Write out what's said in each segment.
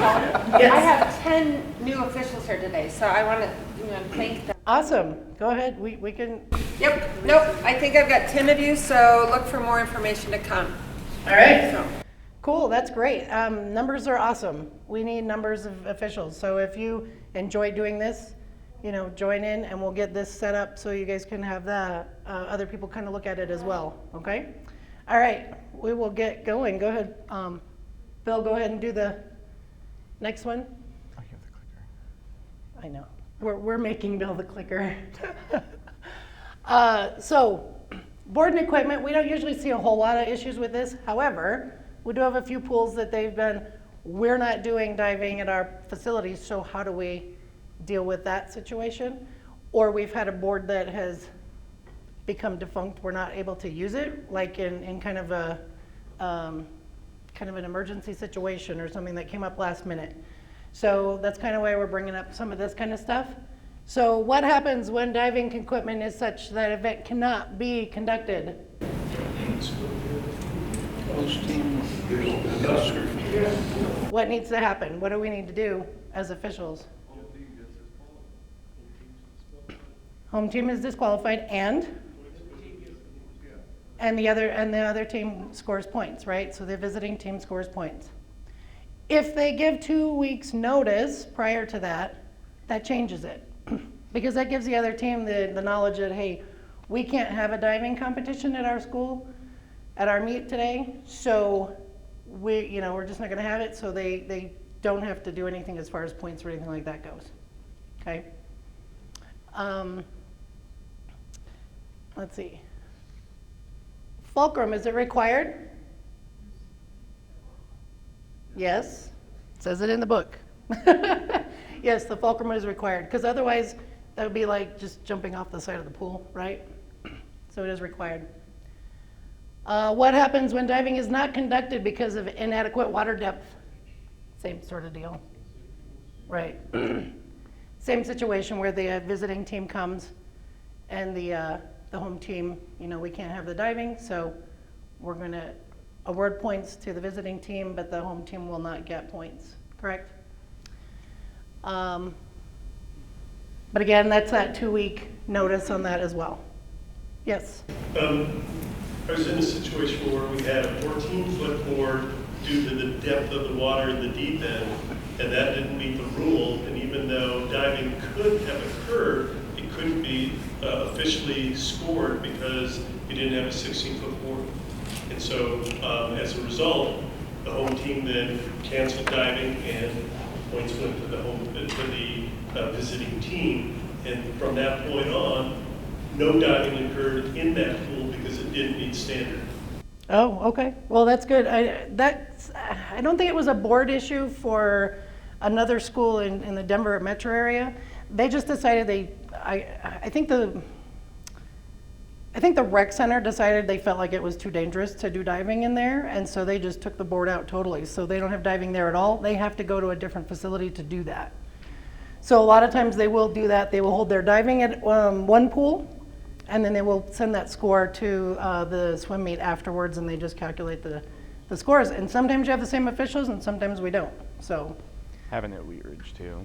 I have 10 new officials here today, so I want to thank them. Awesome. Go ahead. We can. Yep. Nope. I think I've got 10 of you, so look for more information to come. All right. So. Cool. That's great. Numbers are awesome. We need numbers of officials. So if you enjoy doing this, join in and we'll get this set up so you guys can have the other people kind of look at it as well. Okay. All right. We will get going. Go ahead. Bill, go ahead and do the next one. I have the clicker. I know. We're making Bill the clicker. So, board and equipment, we don't usually see a whole lot of issues with this. However, we do have a few pools that we're not doing diving at our facilities, so how do we deal with that situation? Or we've had a board that has become defunct, we're not able to use it, like in kind of an emergency situation or something that came up last minute. So that's kind of why we're bringing up some of this kind of stuff. So what happens when diving equipment is such that event cannot be conducted? What needs to happen? What do we need to do as officials? Home team is disqualified and the other team scores points, right? So the visiting team scores points. If they give 2 weeks notice prior to that, that changes it. Because that gives the other team the knowledge that, hey, we can't have a diving competition at our school, at our meet today, so we're just not gonna have it, so they don't have to do anything as far as points or anything like that goes, okay? Let's see. Fulcrum, is it required? Yes, it says it in the book. Yes, the fulcrum is required, because otherwise that would be like just jumping off the side of the pool, right? So it is required. What happens when diving is not conducted because of inadequate water depth? Same sort of deal, right? Same situation where the visiting team comes and the home team, we can't have the diving, so we're going to award points to the visiting team, but the home team will not get points, correct? But again, that's that 2-week notice on that as well. Yes? I was in a situation where we had a 14-foot board due to the depth of the water in the deep end, and that didn't meet the rule, and even though diving could have occurred, it couldn't be officially scored because we didn't have a 16-foot board. And so as a result, the home team then canceled diving and points went to the visiting team. And from that point on, no diving occurred in that pool because it didn't meet standard. Oh, okay. Well, that's good. I don't think it was a board issue for another school in the Denver metro area. They just decided I think the rec center decided they felt like it was too dangerous to do diving in there, and so they just took the board out totally. So they don't have diving there at all. They have to go to a different facility to do that. So a lot of times they will do that. They will hold their diving at one pool, and then they will send that score to the swim meet afterwards, and they just calculate the scores. And sometimes you have the same officials, and sometimes we don't. So. Having it at Wheat Ridge too.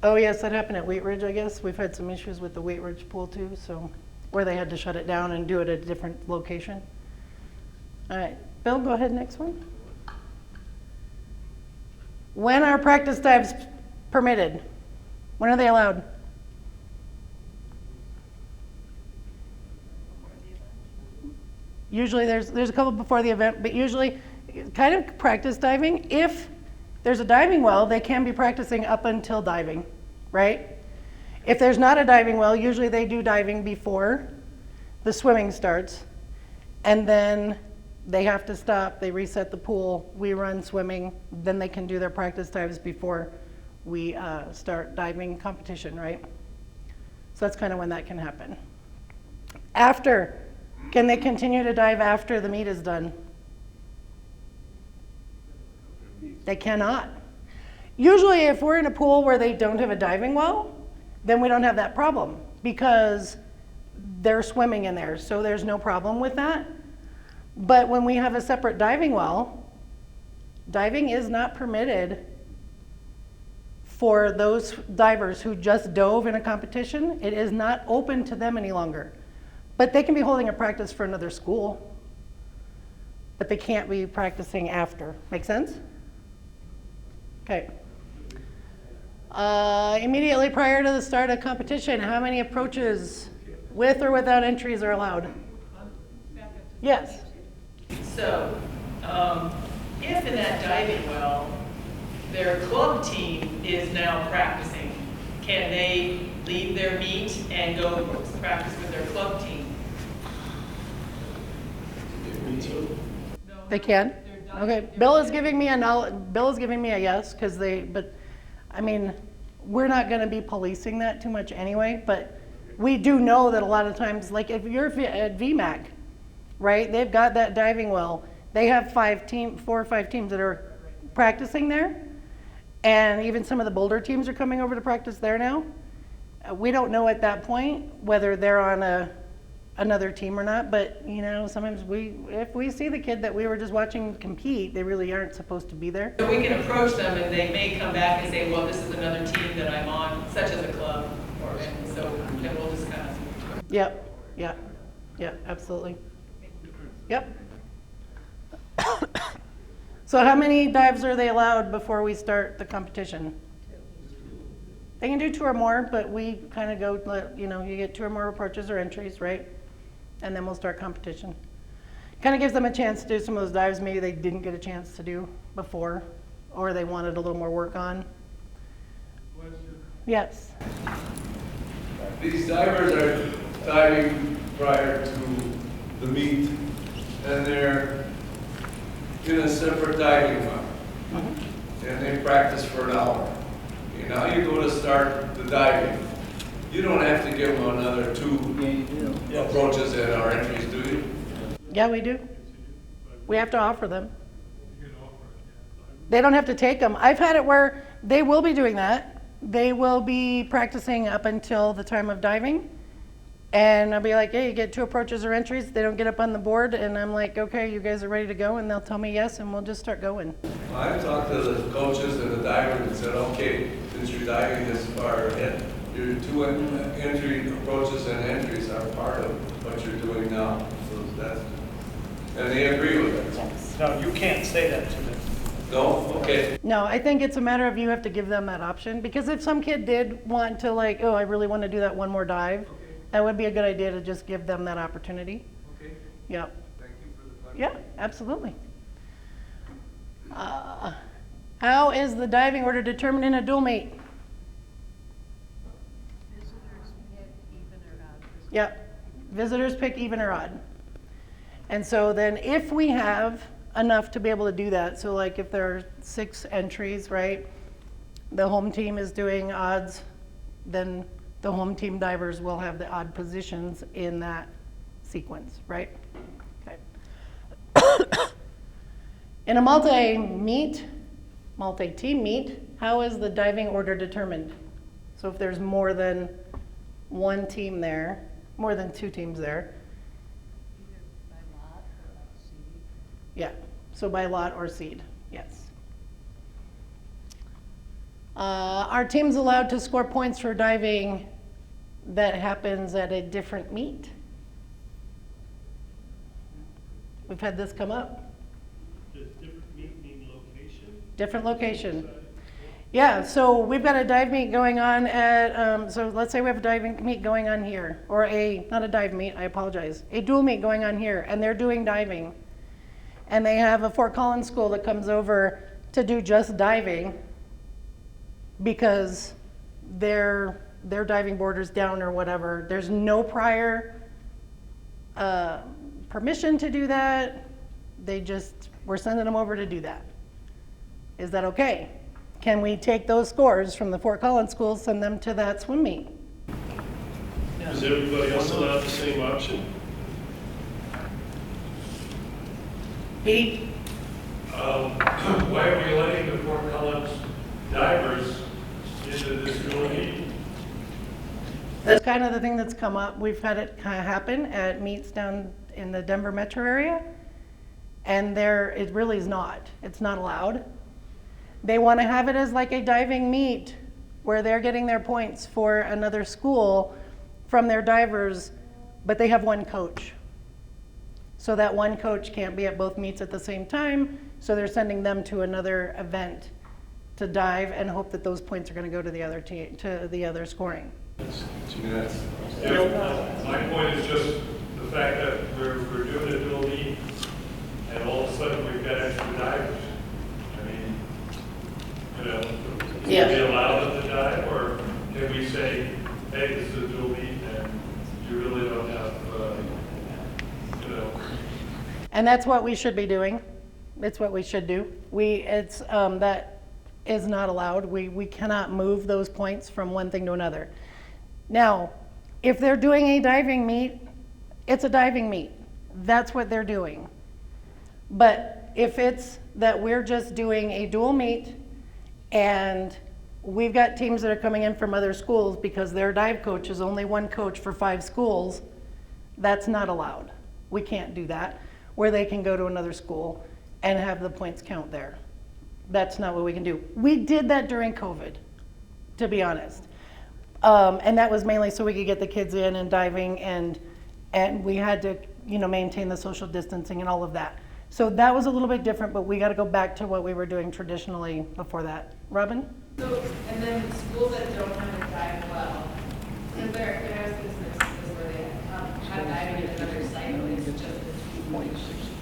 Oh yes, that happened at Wheat Ridge, I guess. We've had some issues with the Wheat Ridge pool too, so where they had to shut it down and do it at a different location. All right, Bill, go ahead, next one. When are practice dives permitted? When are they allowed? Usually there's a couple before the event, but usually kind of practice diving. If there's a diving well, they can be practicing up until diving, right? If there's not a diving well, usually they do diving before the swimming starts, and then they have to stop, they reset the pool, we run swimming, then they can do their practice dives before we start diving competition, right? So that's kind of when that can happen. After, can they continue to dive after the meet is done? They cannot. Usually if we're in a pool where they don't have a diving well, then we don't have that problem because they're swimming in there, so there's no problem with that. But when we have a separate diving well, diving is not permitted for those divers who just dove in a competition, it is not open to them any longer. But they can be holding a practice for another school, but they can't be practicing after. Make sense? Okay. Immediately prior to the start of competition, how many approaches with or without entries are allowed? Yes. So, if in that diving well, their club team is now practicing, can they leave their meet and go practice with their club team? They can? Okay, Bill is giving me a yes, because but, I mean, we're not gonna be policing that too much anyway, but we do know that a lot of times, like if you're at VMAC, right, they've got that diving well, they have 4 or 5 teams that are practicing there, and even some of the Boulder teams are coming over to practice there now. We don't know at that point whether they're on another team or not, but you know, sometimes if we see the kid that we were just watching compete, they really aren't supposed to be there. So we can approach them and they may come back and say, well, this is another team that I'm on, such as a club, and so then we'll just kind of. Yep, absolutely. Yep. So how many dives are they allowed before we start the competition? They can do 2 or more, but we kind of go, you know, you get 2 or more approaches or entries, right? And then we'll start competition. Kind of gives them a chance to do some of those dives maybe they didn't get a chance to do before, or they wanted a little more work on. Question. Yes. These divers are diving prior to the meet, and they're in a separate diving well, and they practice for an hour. Okay, now you go to start the diving. You don't have to give them another 2 approaches and our entries, do you? Yeah, we do. We have to offer them. They don't have to take them. I've had it where they will be doing that. They will be practicing up until the time of diving. And I'll be like, hey, you get 2 approaches or entries. They don't get up on the board. And I'm like, okay, you guys are ready to go. And they'll tell me yes, and we'll just start going. I've talked to the coaches and the divers and said, okay, since you're diving this far ahead, your 2 entry approaches and entries are part of what you're doing now. So that's, and they agree with it. No, you can't say that to them. No? Okay. No, I think it's a matter of you have to give them that option. Because if some kid did want to like, oh, I really want to do that one more dive, that would be a good idea to just give them that opportunity. Okay. Yeah. Thank you for the question. Yeah, absolutely. How is the diving order determined in a dual meet? Yep, visitors pick even or odd. And so then if we have enough to be able to do that, so like if there are 6 entries, right, the home team is doing odds, then the home team divers will have the odd positions in that sequence, right? Okay. In a multi-team meet, how is the diving order determined? So if there's more than 1 team there, more than 2 teams there. Either by lot or by seed. Yeah, so by lot or seed, yes. Are teams allowed to score points for diving that happens at a different meet? We've had this come up. Does different meet mean location? Different location. Yeah, so we've got a dive meet going on at, so let's say we have a diving meet going on here, or not a dive meet, I apologize, a dual meet going on here, and they're doing diving. And they have a Fort Collins school that comes over to do just diving because their diving board is down or whatever. There's no prior permission to do that. We're sending them over to do that. Is that okay? Can we take those scores from the Fort Collins school, send them to that swim meet? Is everybody else allowed the same option? Pete? Why are we letting the Fort Collins divers into this dual meet? That's kind of the thing that's come up. We've had it kind of happen at meets down in the Denver metro area, and it really is not. It's not allowed. They want to have it as like a diving meet where they're getting their points for another school from their divers, but they have one coach. So that one coach can't be at both meets at the same time, so they're sending them to another event to dive and hope that those points are going to go to the other team, to the other scoring. Yes. Yeah, my point is just the fact that we're doing a dual meet, and all of a sudden we've got extra divers. I mean, you know, Yeah. can we allow them to dive, or can we say, hey, this is a dual meet, and you really don't have, you know. And that's what we should be doing. It's what we should do. That is not allowed. We cannot move those points from one thing to another. Now, if they're doing a diving meet, it's a diving meet. That's what they're doing. But if it's that we're just doing a dual meet and we've got teams that are coming in from other schools because their dive coach is only one coach for 5 schools, that's not allowed. We can't do that, where they can go to another school and have the points count there. That's not what we can do. We did that during COVID, to be honest. And that was mainly so we could get the kids in and diving, and we had to, maintain the social distancing and all of that. So that was a little bit different, but we got to go back to what we were doing traditionally before that. Robin? So, and then schools that don't have a dive well, is there, there's this where they have diving at another site, but it's just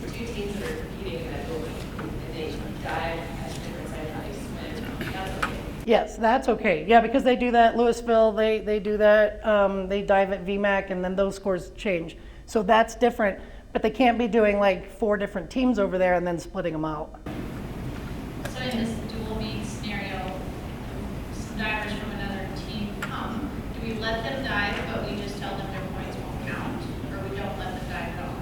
the two teams that are competing in that building, and they dive at different sites, how they swim, that's okay. Yes, that's okay. Yeah, because they do that. Louisville, they do that. They dive at VMAC, and then those scores change. So that's different. But they can't be doing like 4 different teams over there and then splitting them out. So in this dual meet scenario, divers from another team come. Do we let them dive, but we just tell them their points won't count, or we don't let them dive at all,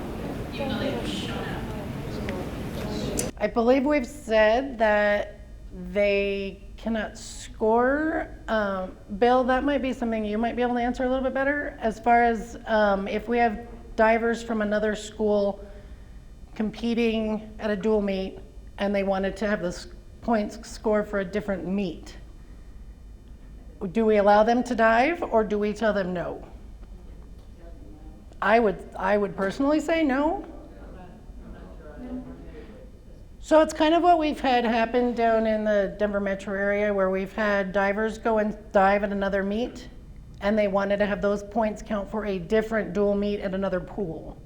even though they've shown up? I believe we've said that they cannot score. Bill, that might be something you might be able to answer a little bit better. As far as if we have divers from another school competing at a dual meet and they wanted to have the points score for a different meet, do we allow them to dive or do we tell them no? I would personally say no. So it's kind of what we've had happen down in the Denver metro area, where we've had divers go and dive at another meet and they wanted to have those points count for a different dual meet at another pool.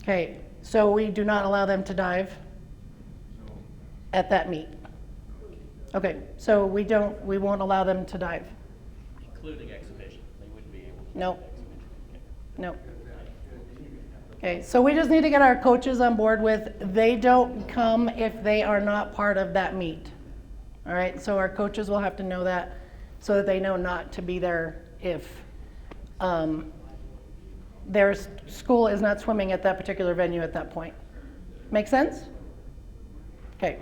Okay, so we do not allow them to dive at that meet. Okay, so we won't allow them to dive. Including exhibition, they wouldn't be able to. Nope. Nope. Okay, so we just need to get our coaches on board with, they don't come if they are not part of that meet. All right, so our coaches will have to know that so that they know not to be there if their school is not swimming at that particular venue at that point. Make sense? Okay.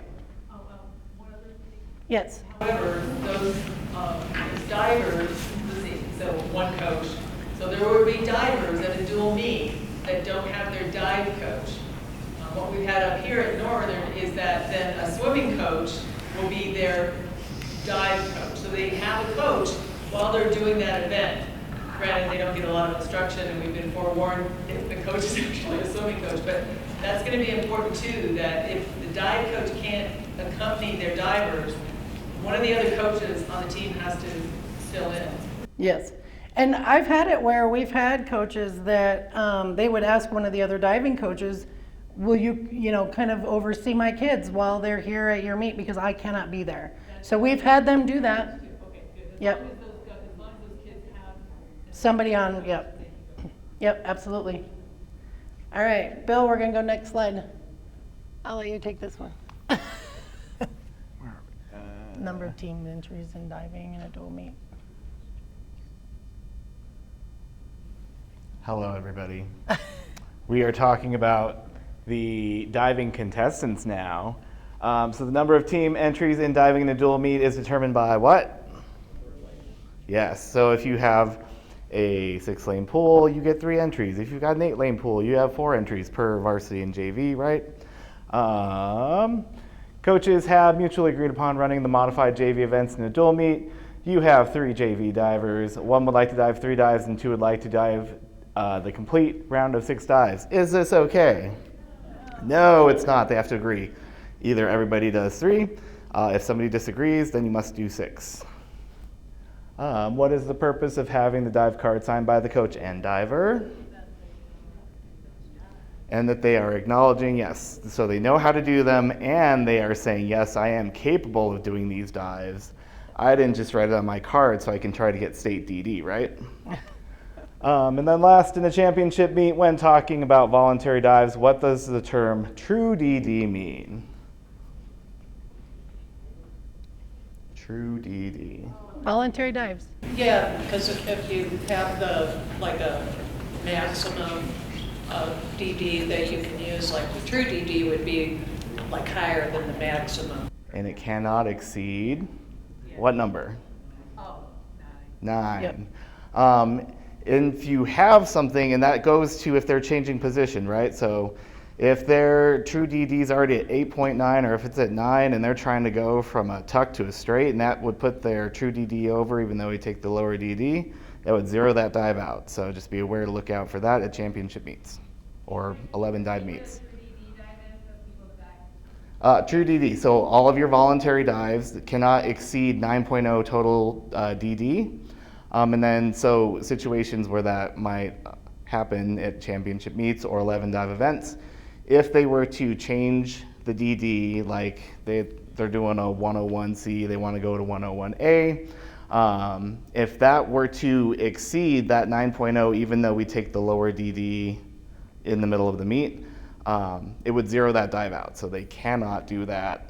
Yes. However, those divers, let's see, so one coach, so there would be divers at a dual meet that don't have their dive coach. What we've had up here at Northern is that then a swimming coach will be their dive coach. So they have a coach while they're doing that event. Granted, they don't get a lot of instruction, and we've been forewarned if the coach is actually a swimming coach, but that's going to be important too, that if the dive coach can't accompany their divers, one of the other coaches on the team has to fill in. Yes. And I've had it where we've had coaches that they would ask one of the other diving coaches, will you, kind of oversee my kids while they're here at your meet because I cannot be there. So we've had them do that. Okay, good. Yep. As long as those kids have Somebody on, yep. Yep, absolutely. All right, Bill, we're gonna go next slide. I'll let you take this one. Where are we? Number of team entries in diving in a dual meet. Hello, everybody. We are talking about the diving contestants now. So the number of team entries in diving in a dual meet is determined by what? Yes, so if you have a 6-lane pool, you get 3 entries. If you've got an 8-lane pool, you have 4 entries per varsity and JV, right? Coaches have mutually agreed upon running the modified JV events in a dual meet. You have 3 JV divers. 1 would like to dive 3 dives and 2 would like to dive the complete round of 6 dives. Is this okay? No, it's not. They have to agree. Either everybody does 3. If somebody disagrees, then you must do 6. What is the purpose of having the dive card signed by the coach and diver? And that they are acknowledging, yes, so they know how to do them, and they are saying, yes, I am capable of doing these dives. I didn't just write it on my card so I can try to get state DD, right? And then last, in the championship meet, when talking about voluntary dives, what does the term true DD mean? True DD. Voluntary dives. Yeah, because if you have like a maximum of DD that you can use, like the true DD would be like higher than the maximum. And it cannot exceed what number? Oh, 9. Yep. If you have something, and that goes to if they're changing position, right? So if their true DD is already at 8.9, or if it's at 9 and they're trying to go from a tuck to a straight, and that would put their true DD over even though we take the lower DD, that would zero that dive out. So just be aware to look out for that at championship meets or 11 dive meets. True DD, so all of your voluntary dives that cannot exceed 9.0 total DD. And then so situations where that might happen at championship meets or 11 dive events, if they were to change the DD, like they're doing a 101C, they want to go to 101A, if that were to exceed that 9.0, even though we take the lower DD in the middle of the meet, it would zero that dive out. So they cannot do that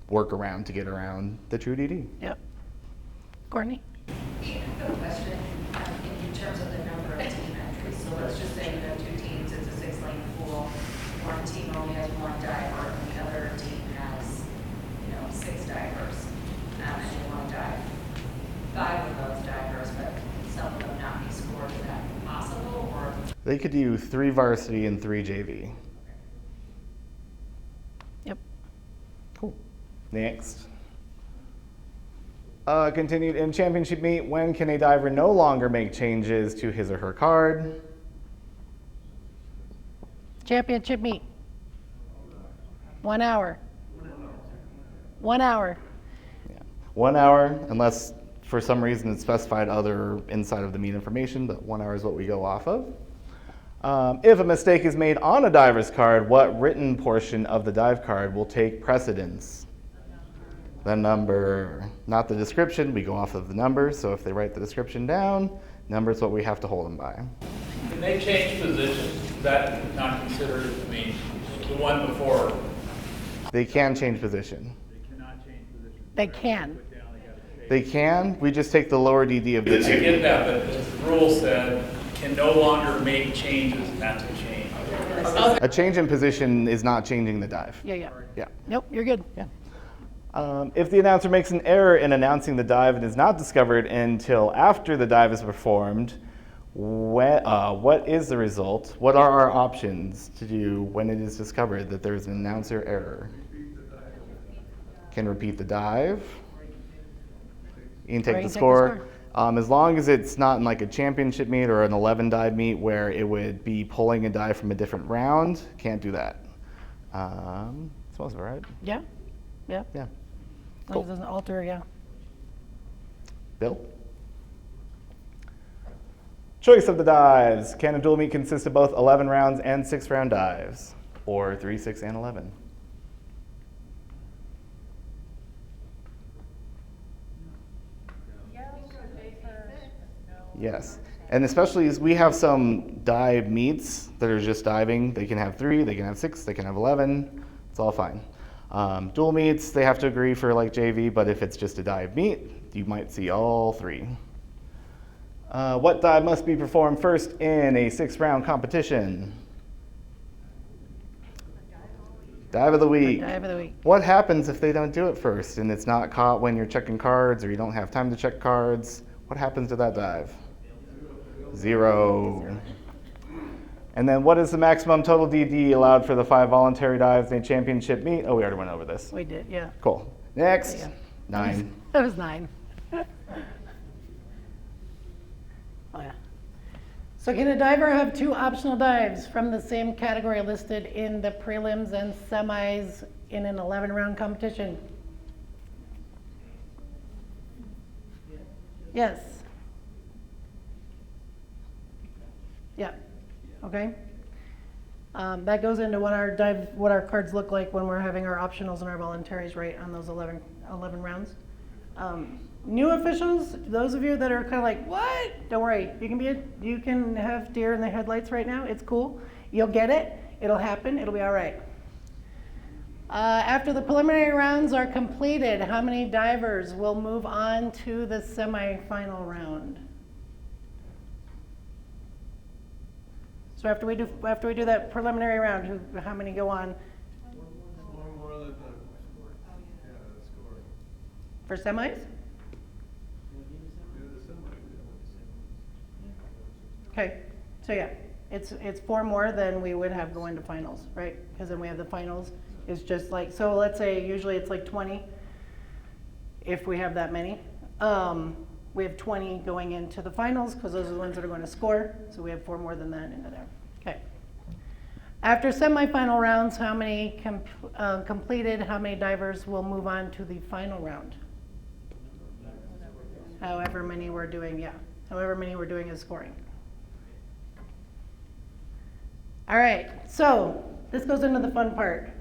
workaround to get around the true DD. Yep. Courtney? I have a question in terms of the number of team entries. So let's just say you have 2 teams, it's a 6-lane pool. One team only has 1 diver, and the other team has, 6 divers. And they want to dive 5 of those divers, but some of them not be scored. Is that possible, or? They could do 3 varsity and 3 JV. Yep. Cool. Next. Continued in championship meet, when can a diver no longer make changes to his or her card? Championship meet. 1 hour. 1 hour. Yeah. 1 hour, unless for some reason it's specified other inside of the meet information, but 1 hour is what we go off of. If a mistake is made on a diver's card, what written portion of the dive card will take precedence? The number, not the description. We go off of the number. So if they write the description down, number is what we have to hold them by. Can they change position? Is that not considered, the one before? They can change position. They cannot change position. They can. They can. We just take the lower DD of the I two. get that, but the rule said can no longer make changes, that's a change. A change in position is not changing the dive. Yeah. Yeah. Nope, you're good. Yeah. If the announcer makes an error in announcing the dive and is not discovered until after the dive is performed, what is the result? What are our options to do when it is discovered that there's an announcer error? Can repeat the dive. You can take the score. As long as it's not in like a championship meet or an 11 dive meet where it would be pulling a dive from a different round, can't do that. That's most of it, right? Yeah. Yeah. As long as it doesn't alter, yeah. Bill? Choice of the dives. Can a dual meet consist of both 11 rounds and 6-round dives? Or 3, 6, and 11? Yes. And especially as we have some dive meets that are just diving. They can have 3, they can have 6, they can have 11. It's all fine. Dual meets, they have to agree for like JV, but if it's just a dive meet, you might see all 3. What dive must be performed first in a 6-round competition? Dive of the week. Dive of the week. What happens if they don't do it first and it's not caught when you're checking cards or you don't have time to check cards? What happens to that dive? 0. And then what is the maximum total DD allowed for the 5 voluntary dives in a championship meet? Oh, we already went over this. We did, yeah. Cool. Next. Yeah. 9. That was 9. Oh, yeah. So can a diver have 2 optional dives from the same category listed in the prelims and semis in an 11-round competition? Yes. Yeah. Okay. That goes into what our cards look like when we're having our optionals and our voluntaries, right, on those 11 rounds. New officials, those of you that are kind of like, what? Don't worry, you can have deer in the headlights right now. It's cool. You'll get it. It'll happen. It'll be all right. After the preliminary rounds are completed, how many divers will move on to the semifinal round? So after we do that preliminary round, how many go on? One more than the score. For semis? Do the semi. Okay, so yeah, it's 4 more than we would have going to finals, right? Because then we have the finals. It's just like, so let's say usually it's like 20, if we have that many. We have 20 going into the finals because those are the ones that are going to score. So we have 4 more than that into there. Okay. After semifinal rounds, how many completed? How many divers will move on to the final round? However many we're doing, yeah. However many we're doing is scoring. All right. So this goes into the fun part.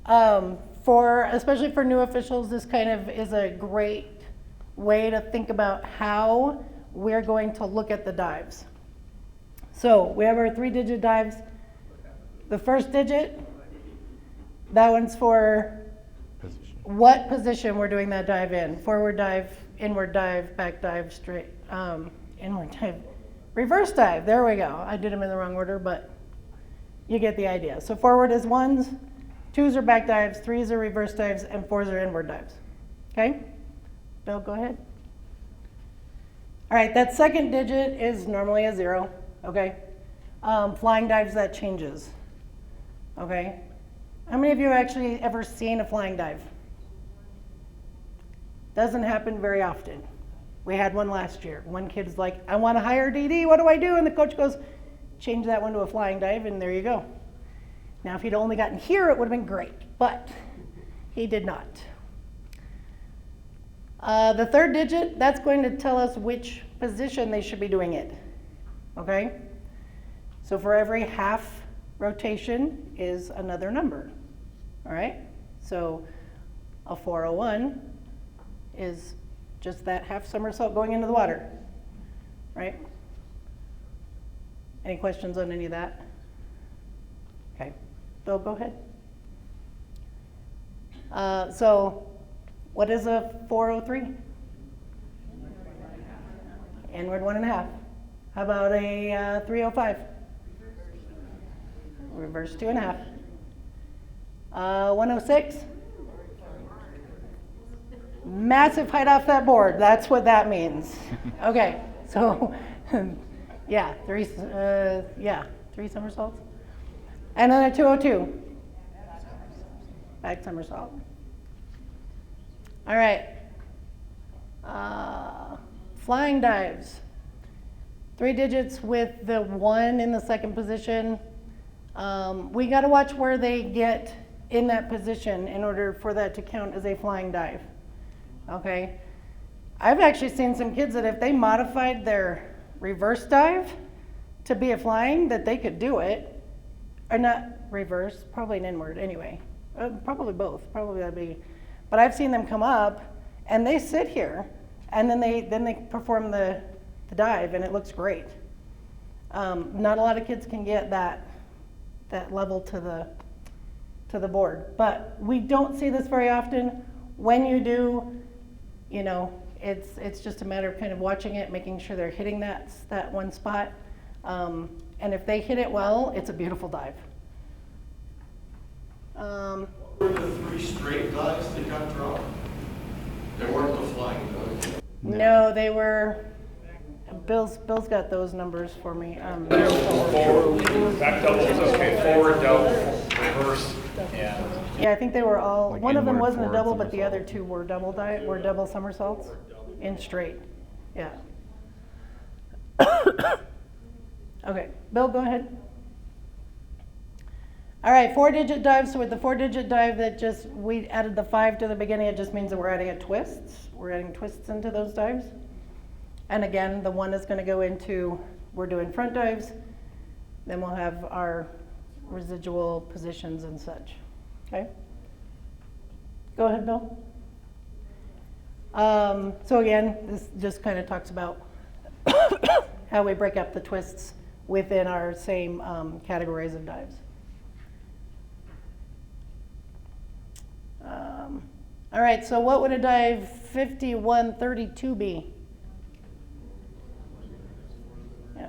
Especially for new officials, this kind of is a great way to think about how we're going to look at the dives. So we have our 3-digit dives. The first digit, that one's for what position we're doing that dive in. Forward dive, inward dive, back dive, straight, inward dive, reverse dive. There we go. I did them in the wrong order, but you get the idea. So forward is 1s, 2s are back dives, 3s are reverse dives, and 4s are inward dives. Okay? Bill, go ahead. All right, that second digit is normally a 0, okay? Flying dives, that changes, okay? How many of you have actually ever seen a flying dive? Doesn't happen very often. We had one last year. One kid's like, I want a higher DD, what do I do? And the coach goes, change that one to a flying dive, and there you go. Now, if he'd only gotten here, it would have been great, but he did not. The third digit, that's going to tell us which position they should be doing it, okay? So for every half rotation is another number, all right? So a 401 is just that half somersault going into the water, right? Any questions on any of that? Okay, Bill, go ahead. So what is a 403? Inward 1.5. How about a 305? Reverse 2.5. 106? Massive height off that board. That's what that means. Okay, so yeah, 3 somersaults. And then a 202. Back somersault. All right. Flying dives. 3 digits with the 1 in the second position. We got to watch where they get in that position in order for that to count as a flying dive. Okay. I've actually seen some kids that if they modified their reverse dive to be a flying, that they could do it. Or not reverse, probably an inward anyway. Probably both. Probably that'd be. But I've seen them come up and they sit here and then they perform the dive and it looks great. Not a lot of kids can get that level to the board, but we don't see this very often. When you do, you know, it's just a matter of kind of watching it, making sure they're hitting that one spot. And if they hit it well, it's a beautiful dive. Were the 3 straight dives that got dropped? They weren't the flying dives. No, they were Bill's got those numbers for me. Forward, back double is okay, forward double, reverse, yeah. Yeah, I think they were all, Like one of them inward, wasn't a forward double, but the somersault. other two were double somersaults in straight. Yeah. Okay, Bill, go ahead. All right, 4-digit dive. So with the 4-digit dive, we added the 5 to the beginning. It just means that we're adding a twist. We're adding twists into those dives. And again, the 1 is going to go into, we're doing front dives. Then we'll have our residual positions and such. Okay? Go ahead, Bill. So again, this just kind of talks about how we break up the twists within our same categories of dives. All right, so what would a dive 5132 be? Yeah.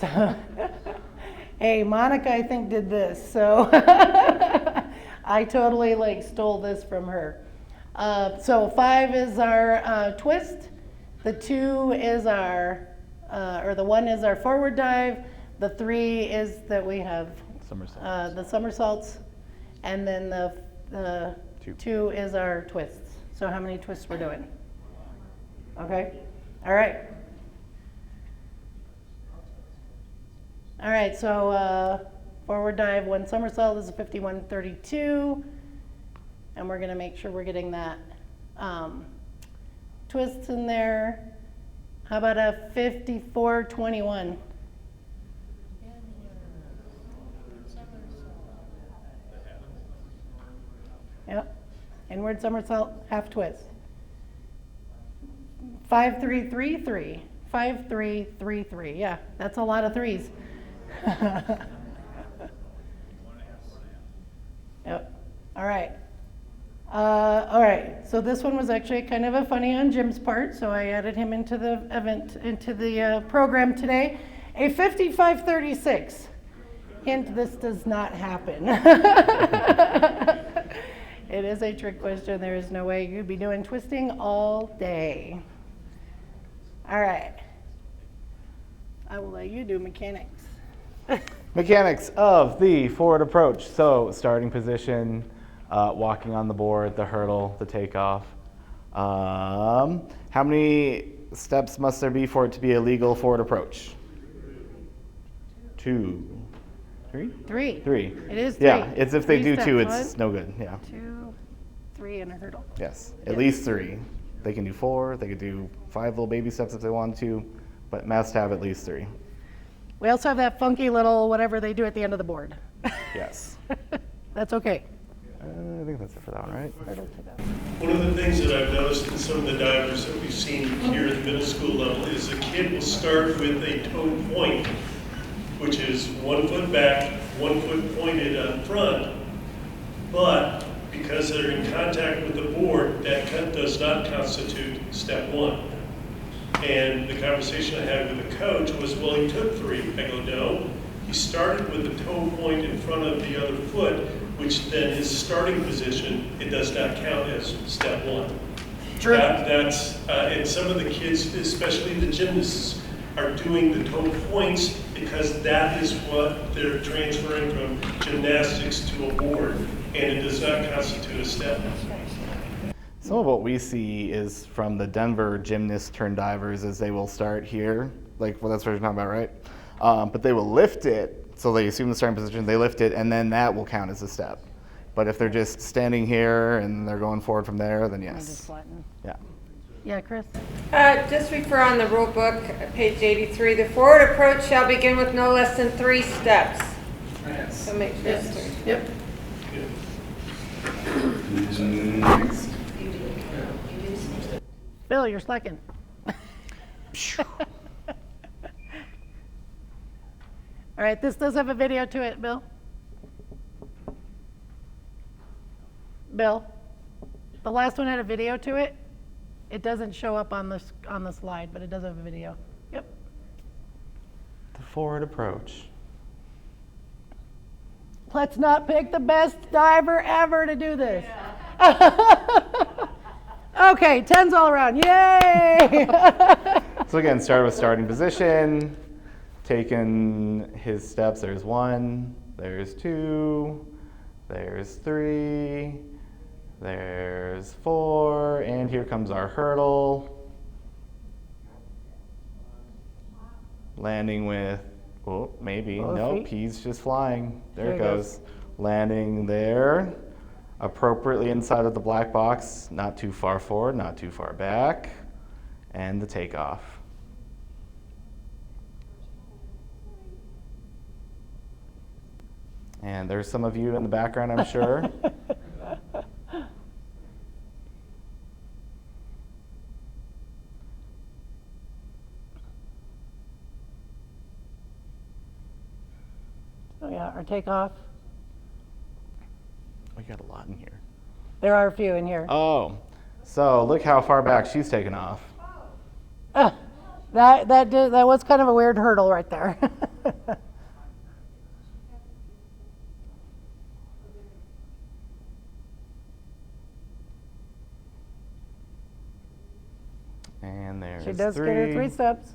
So, hey, Monica, I think did this, so I totally stole this from her. So 5 is our twist, the 2 is our, or the 1 is our forward dive, the 3 is that we have the somersaults, and then the 2 is our twists. So how many twists we're doing? Okay, all right. All right, so forward dive, 1 somersault is a 5132. And we're gonna make sure we're getting that twists in there. How about a 5421? Yep, inward somersault, half twist. 5333, 5333, yeah, that's a lot of threes. Yep, all right. All right, so this one was actually kind of a funny on Jim's part, so I added him into the event, into the program today. A 5536. Hint, this does not happen. It is a trick question. There is no way you'd be doing twisting all day. All right. I will let you do mechanics. Mechanics of the forward approach. So starting position, walking on the board, the hurdle, the takeoff. How many steps must there be for it to be a legal forward approach? 2. 3? 3. 3. It is 3. Yeah, it's if they 3 do 2, steps. it's no good. Yeah. 2, 3, and a hurdle. Yes, at least 3. They can do 4, they could do 5 little baby steps if they want to, but must have at least 3. We also have that funky little whatever they do at the end of the board. Yes. That's okay. I think that's it for that one, right? One of the things that I've noticed in some of the divers that we've seen here at the middle school level is a kid will start with a toe point, which is 1 foot back, 1 foot pointed on front, but because they're in contact with the board, that does not constitute step 1. And the conversation I had with the coach was, well, he took 3. I go, no, he started with the toe point in front of the other foot, which then his starting position, it does not count as step 1. True. And some of the kids, especially the gymnasts, are doing the toe points because that is what they're transferring from gymnastics to a board, and it does not constitute a step. Some of what we see is from the Denver gymnasts turned divers is they will start here, like, well, that's what you're talking about, right? But they will lift it, so they assume the starting position, they lift it, and then that will count as a step. But if they're just standing here and they're going forward from there, then yes. Yeah. Yeah, Chris? Just refer on the rule book, page 83. The forward approach shall begin with no less than 3 steps. So make sure it's 3. Yep. Bill, you're slacking. All right, this does have a video to it, Bill. Bill, the last one had a video to it. It doesn't show up on the slide, but it does have a video. Yep. The forward approach. Let's not pick the best diver ever to do this. Okay, 10s all around. Yay! So again, start with starting position, taking his steps. There's 1, there's 2, there's 3, there's 4, and here comes our hurdle. Landing with, oh, maybe, Both nope, feet. he's just flying. There There it he goes. Landing there, appropriately inside of the black box, not too far forward, not too far back, and the takeoff. And there's some of you in the background, I'm sure. Oh yeah, our takeoff. We got a lot in here. There are a few in here. Oh, so look how far back she's taken off. That was kind of a weird hurdle right there. And there's She does 3. get her 3 steps.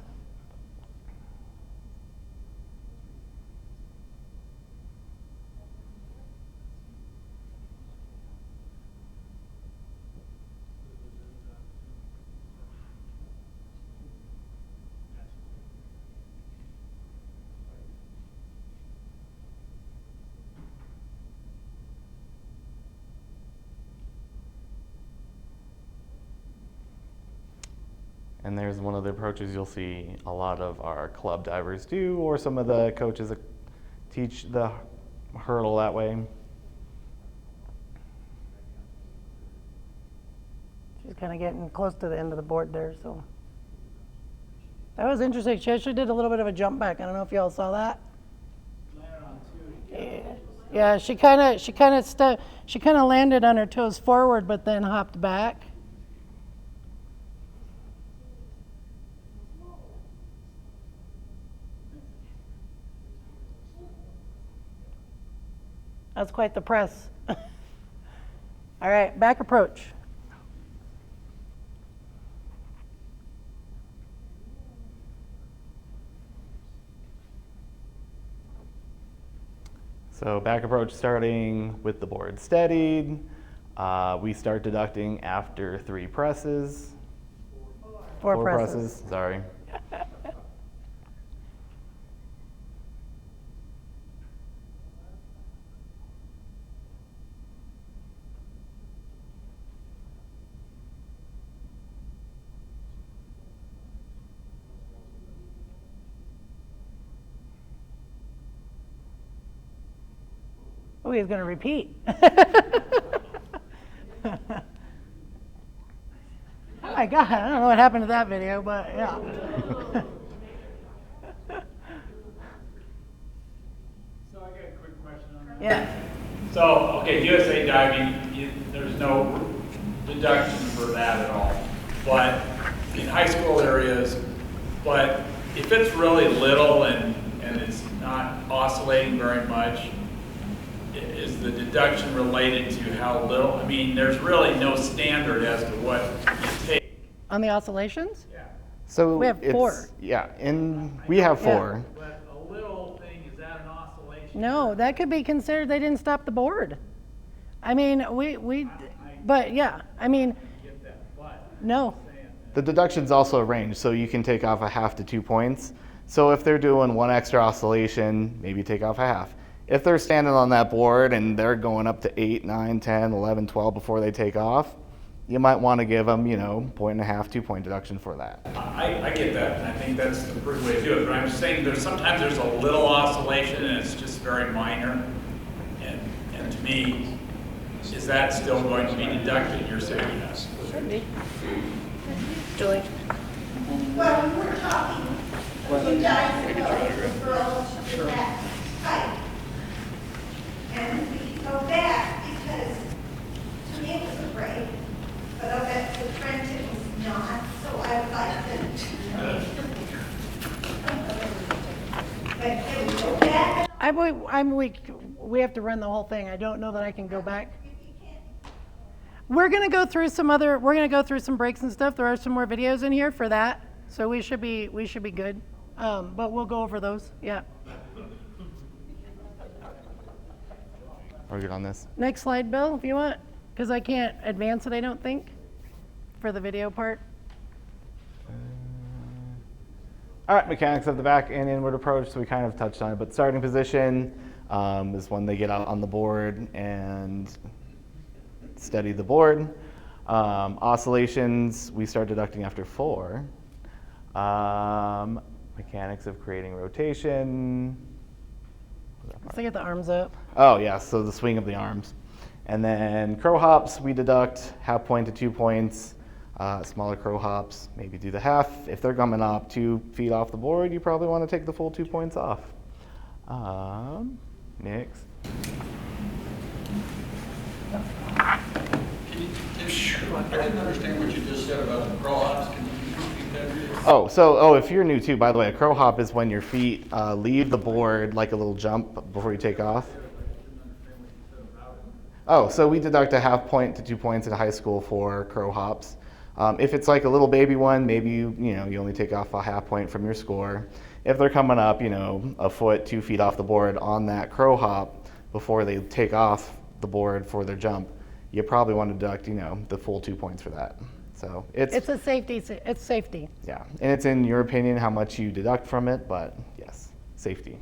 And there's one of the approaches you'll see a lot of our club divers do, or some of the coaches that teach the hurdle that way. She's kind of getting close to the end of the board there, so. That was interesting. She actually did a little bit of a jump back. I don't know if y'all saw that. Yeah, she kind of landed on her toes forward, but then hopped back. That's quite the press. All right, back approach. So back approach starting with the board steadied. We start deducting after 3 presses. Four presses. Sorry. Oh, he's going to repeat. Oh my God, I don't know what happened to that video, but yeah. So I got a quick question on that. Yeah. So, okay, USA diving, there's no deduction for that at all. But in high school areas, but if it's really little and it's not oscillating very much, is the deduction related to how little? I mean, there's really no standard as to what you take. On the oscillations? Yeah. So We have 4. Yeah, we have 4. But a little thing, is that an oscillation? No, that could be considered they didn't stop the board. I mean, but yeah, I mean, Get that, but no. The deduction's also a range, so you can take off a half to 2 points. So if they're doing 1 extra oscillation, maybe take off a half. If they're standing on that board and they're going up to 8, 9, 10, 11, 12 before they take off, you might want to give them, 1.5, 2 point deduction for that. I get that, and I think that's the prudent way to do it, but I'm just saying sometimes there's a little oscillation and it's just very minor. And to me, is that still going to be deducted? You're saying yes. Should be. Julie? Well, we were talking, you guys ago, the girls with that height. And we could go back because to me it was a break, but I bet to Trent it was not, so I would like to. But can we go back? We have to run the whole thing. I don't know that I can go back. We're gonna go through some breaks and stuff. There are some more videos in here for that, so we should be good. But we'll go over those. Yeah. Are we good on this? Next slide, Bill, if you want, because I can't advance it, I don't think, for the video part. All right, mechanics of the back and inward approach, so we kind of touched on it, but starting position is when they get out on the board and steady the board. Oscillations, we start deducting after 4. Mechanics of creating rotation. Let's get the arms up. Oh, yeah, so the swing of the arms. And then crow hops, we deduct half point to 2 points. Smaller crow hops, maybe do the half. If they're coming up 2 feet off the board, you probably want to take the full 2 points off. Next. I didn't understand what you just said about the crow hops. Can you repeat that? If you're new too, by the way, a crow hop is when your feet leave the board like a little jump before you take off. Oh, so we deduct a half point to 2 points in high school for crow hops. If it's like a little baby one, maybe you only take off a half point from your score. If they're coming up, a foot, 2 feet off the board on that crow hop before they take off the board for their jump, you probably want to deduct, the full 2 points for that. So It's a safety. It's safety. Yeah, and it's in your opinion how much you deduct from it, but yes, safety.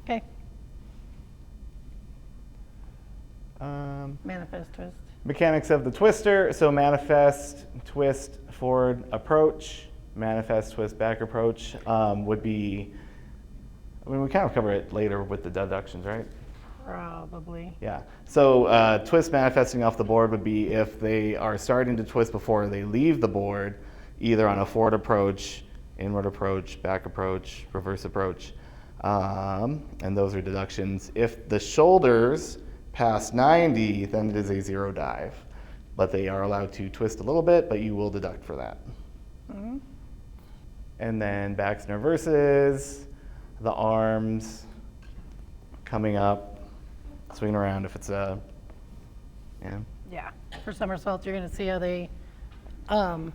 Okay. Manifest twist. Mechanics of the twister. So manifest, twist, forward approach. Manifest, twist, back approach would be, we kind of cover it later with the deductions, right? Probably. Yeah. So twist manifesting off the board would be if they are starting to twist before they leave the board, either on a forward approach, inward approach, back approach, reverse approach. And those are deductions. If the shoulders pass 90, then it is a 0 dive. But they are allowed to twist a little bit, but you will deduct for that. Mm-hmm. And then backs and reverses, the arms coming up, swinging around if it's a, Yeah. For somersaults, you're going to see how they kind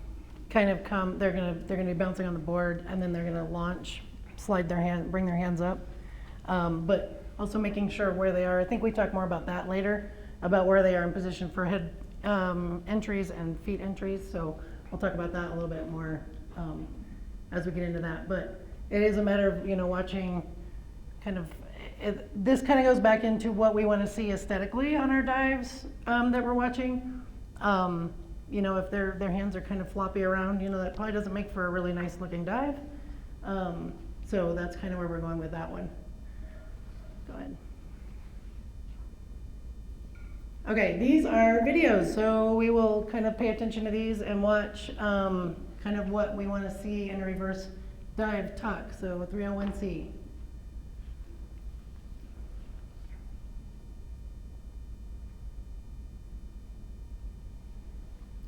of come. They're going to be bouncing on the board, and then they're going to launch, slide their hand, bring their hands up. But also making sure where they are. I think we talk more about that later, about where they are in position for head entries and feet entries. So we'll talk about that a little bit more as we get into that. But it is a matter of watching kind of. This kind of goes back into what we want to see aesthetically on our dives that we're watching. If their hands are kind of floppy around, that probably doesn't make for a really nice looking dive. So that's kind of where we're going with that one. Go ahead. Okay, these are videos, so we will kind of pay attention to these and watch kind of what we want to see in a reverse dive tuck. So 301C.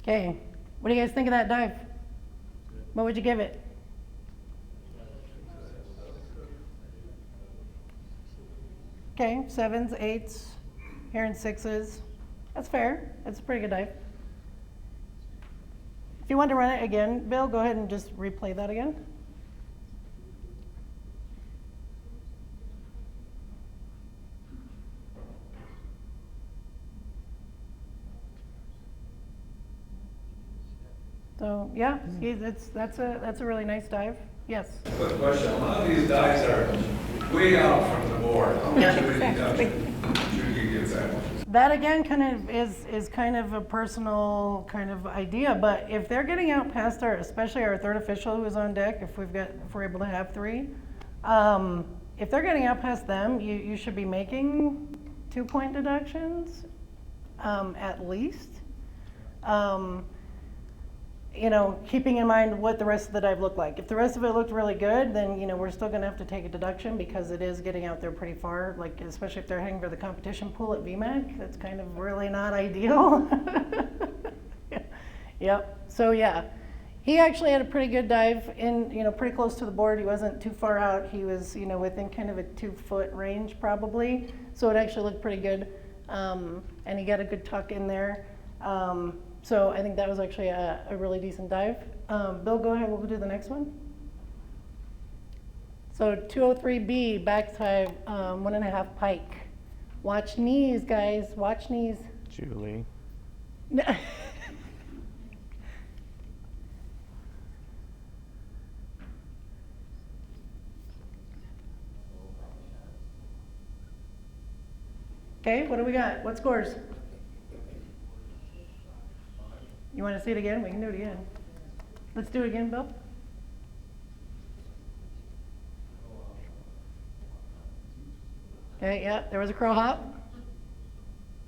Okay, what do you guys think of that dive? What would you give it? Okay, 7s, 8s, here in 6s. That's fair. That's a pretty good dive. If you want to run it again, Bill, go ahead and just replay that again. So yeah, that's a really nice dive. Yes. Quick question, a lot of these dives are way out from the board. How much of a deduction should you give that? That again kind of is kind of a personal kind of idea, but if they're getting out past especially our third official who is on deck, if we're able to have 3, if they're getting out past them, you should be making 2-point deductions, at least. Keeping in mind what the rest of the dive looked like. If the rest of it looked really good, then, we're still gonna have to take a deduction because it is getting out there pretty far, like, especially if they're heading for the competition pool at VMAC, that's kind of really not ideal. Yep, so yeah. He actually had a pretty good dive in, pretty close to the board. He wasn't too far out. He was, within kind of a 2-foot range probably. So it actually looked pretty good. and he got a good tuck in there. So I think that was actually a really decent dive. Bill, go ahead, we'll do the next one. So 203B, back dive, 1.5 pike. Watch knees, guys, watch knees. Julie. Okay, what do we got? What scores? You want to see it again? We can do it again. Let's do it again, Bill. Okay, yeah, there was a crow hop.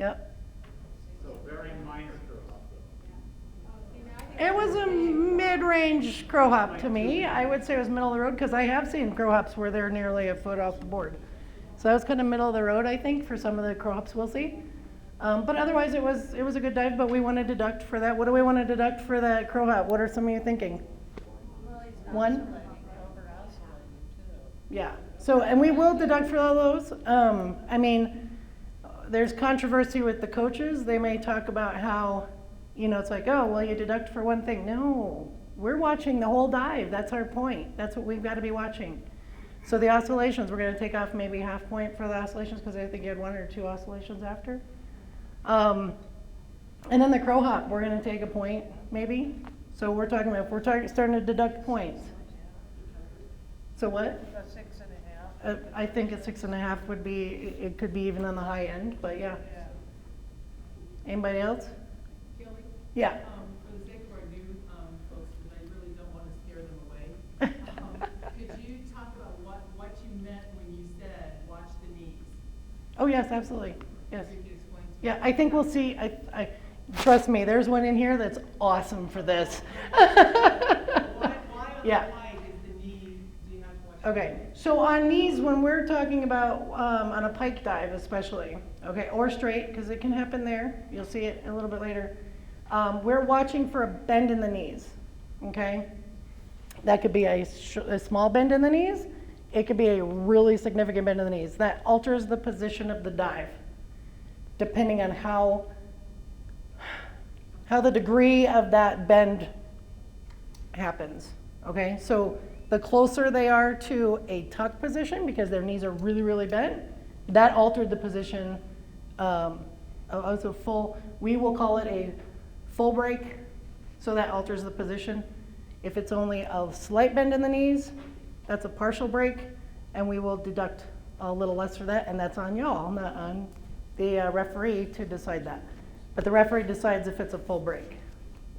Yep. So very minor curve. It was a mid-range crow hop to me. I would say it was middle of the road because I have seen crow hops where they're nearly a foot off the board. So that was kind of middle of the road, I think, for some of the crow hops we'll see. But otherwise, it was a good dive. But we want to deduct for that. What do we want to deduct for that crow hop? What are some of you thinking? One. Yeah. So, and we will deduct for all those. I mean, there's controversy with the coaches. They may talk about how, you know, it's like, oh, well, you deduct for one thing. No, we're watching the whole dive. That's our point. That's what we've got to be watching. So the oscillations, we're going to take off maybe half point for the oscillations because I think you had 1 or 2 oscillations after. And then the crow hop, we're going to take a point maybe. So we're talking about, if we're starting to deduct points. So what? 6.5. I think a 6.5 would be, it could be even on the high end, but yeah. Anybody else? Kelly? Yeah. For the sake of our new folks, because I really don't want to scare them away, could you talk about what you meant when you said watch the knees? Oh yes, absolutely. Yes. If you could explain to me. Yeah, I think we'll see. Trust me, there's one in here that's awesome for this. Why Yeah. on the pike is the knee, do you have to watch? Okay, so on knees, when we're talking about on a pike dive especially, okay, or straight, because it can happen there, you'll see it a little bit later, we're watching for a bend in the knees, okay? That could be a small bend in the knees. It could be a really significant bend in the knees. That alters the position of the dive, depending on how the degree of that bend happens, okay? So the closer they are to a tuck position, because their knees are really, really bent, that altered the position of a full, we will call it a full break, so that alters the position. If it's only a slight bend in the knees, that's a partial break, and we will deduct a little less for that, and that's on y'all, not on the referee to decide that. But the referee decides if it's a full break.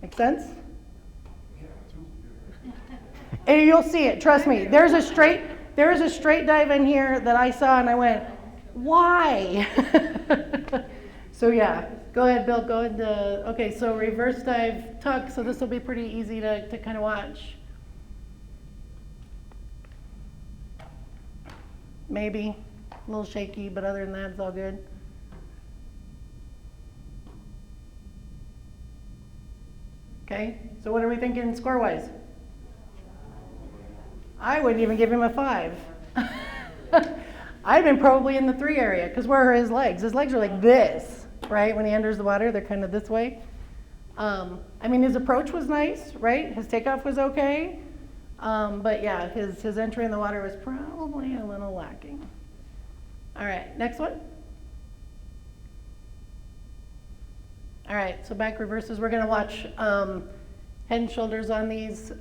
Make sense? And you'll see it, trust me. There's a straight dive in here that I saw and I went, why? So yeah, go ahead, Bill, go ahead. Okay, so reverse dive tuck, so this will be pretty easy to kind of watch. Maybe a little shaky, but other than that, it's all good. Okay, so what are we thinking score-wise? I wouldn't even give him a 5. I've been probably in the 3 area, because where are his legs? His legs are like this, right? When he enters the water, they're kind of this way. I mean, his approach was nice, right? His takeoff was okay. But yeah, his entry in the water was probably a little lacking. All right, next one. All right, so back reverses. We're going to watch head and shoulders on these.